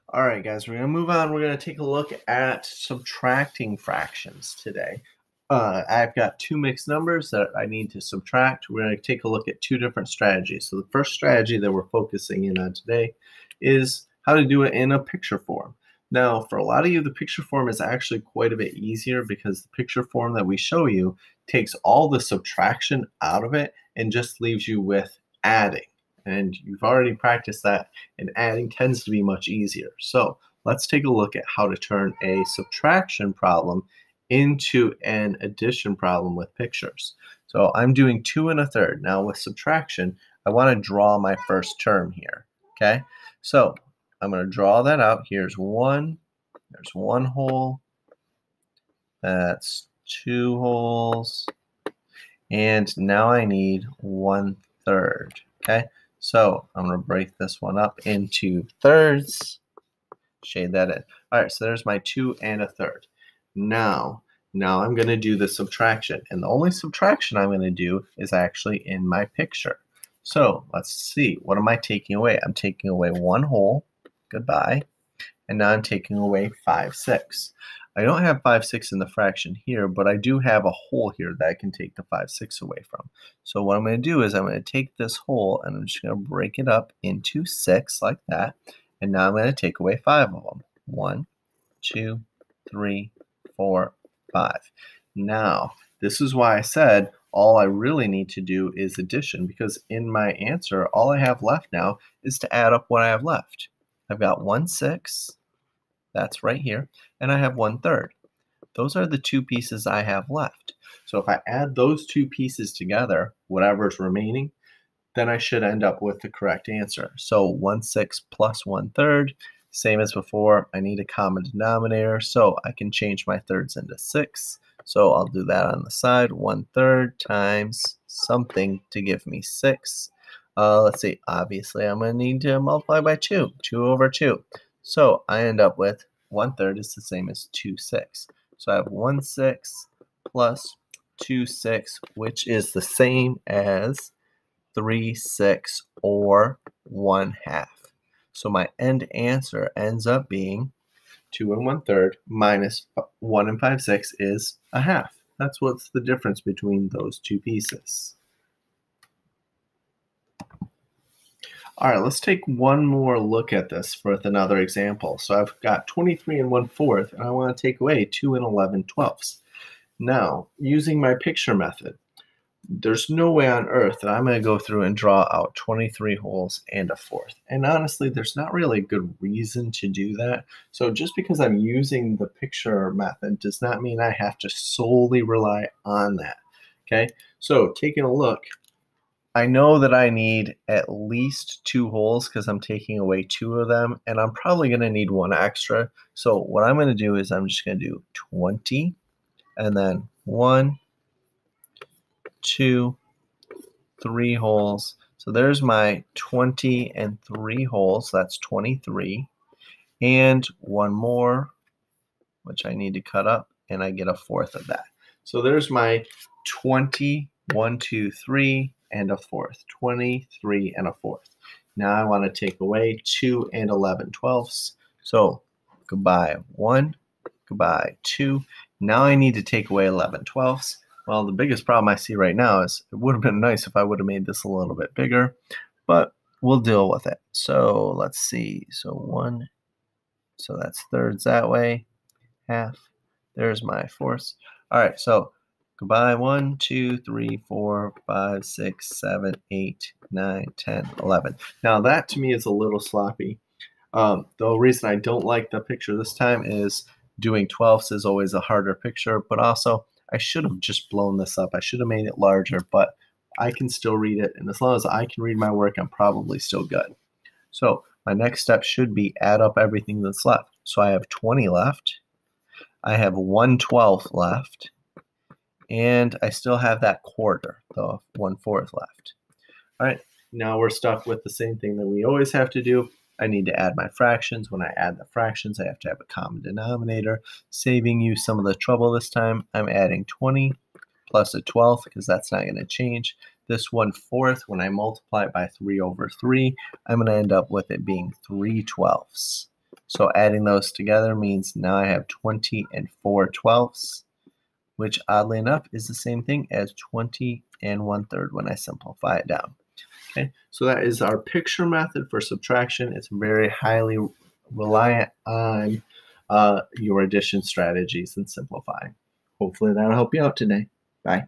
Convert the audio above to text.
All right, guys, we're going to move on. We're going to take a look at subtracting fractions today. I've got two mixed numbers that I need to subtract. We're going to take a look at two different strategies. So the first strategy that we're focusing in on today is how to do it in a picture form. Now, for a lot of you, the picture form is actually quite a bit easier because the picture form that we show you takes all the subtraction out of it and just leaves you with adding. And you've already practiced that, and adding tends to be much easier. So let's take a look at how to turn a subtraction problem into an addition problem with pictures. So I'm doing 2 1/3. Now with subtraction, I want to draw my first term here. Okay, so I'm going to draw that out. Here's one, there's one hole, that's two holes, and now I need 1/3. Okay, so I'm going to break this one up into thirds, shade that in. All right, so there's my 2 1/3. Now I'm going to do the subtraction, and the only subtraction I'm going to do is actually in my picture. So let's see, what am I taking away? I'm taking away one whole, goodbye, and now I'm taking away 5/6. I don't have 5/6 in the fraction here, but I do have a whole here that I can take the 5/6 away from. So what I'm going to do is I'm going to take this whole and I'm just going to break it up into 6 like that, and now I'm going to take away 5 of them. 1, 2, 3, 4, 5. Now, this is why I said all I really need to do is addition, because in my answer, all I have left now is to add up what I have left. I've got 1/6, that's right here, and I have 1/3. Those are the two pieces I have left. So if I add those two pieces together, whatever's remaining, then I should end up with the correct answer. So 1/6 plus 1/3, same as before, I need a common denominator, so I can change my thirds into 6. So I'll do that on the side, 1/3 times something to give me 6. Let's see, obviously I'm going to need to multiply by 2, 2 over 2. So I end up with 1/3 is the same as 2/6. So I have 1/6 plus 2/6, which is the same as 3/6 or 1/2. So my end answer ends up being 2 1/3 minus 1 5/6 is 1/2. That's what's the difference between those two pieces. All right, let's take one more look at this with another example. So I've got 23 1/4, and I want to take away 2 11/12. Now, using my picture method, there's no way on earth that I'm going to go through and draw out 23 holes and a fourth. And honestly, there's not really a good reason to do that. So just because I'm using the picture method does not mean I have to solely rely on that. Okay, so taking a look, I know that I need at least 2 holes because I'm taking away 2 of them, and I'm probably going to need one extra. So what I'm going to do is I'm just going to do 20, and then 1, 2, 3 holes. So there's my 20 and 3 holes. That's 23. And one more, which I need to cut up, and I get a fourth of that. So there's my 20, 1, 2, 3, and a fourth. 23 and a fourth. Now I want to take away 2 and 11/12. So goodbye 1, goodbye 2. Now I need to take away 11/12. Well, the biggest problem I see right now is it would have been nice if I would have made this a little bit bigger, but we'll deal with it. So let's see. So 1, so that's thirds that way, half. There's my fourths. All right, so goodbye 1, 2, 3, 4, 5, 6, 7, 8, 9, 10, 11. Now that to me is a little sloppy. The reason I don't like the picture this time is doing 12ths is always a harder picture, but also I should have just blown this up. I should have made it larger, but I can still read it, and as long as I can read my work, I'm probably still good. So my next step should be add up everything that's left. So I have 20 left. I have 1/12 left, and I still have that quarter, the 1/4 left. All right, now we're stuck with the same thing that we always have to do. I need to add my fractions. When I add the fractions, I have to have a common denominator, saving you some of the trouble this time. I'm adding 20 plus a 12th because that's not going to change. This 1/4, when I multiply it by 3 over 3, I'm going to end up with it being 3/12. So adding those together means now I have 20 and 4/12, which oddly enough is the same thing as 20 and 1/3 when I simplify it down. Okay, so that is our picture method for subtraction. It's very highly reliant on your addition strategies and simplifying. Hopefully that'll help you out today. Bye.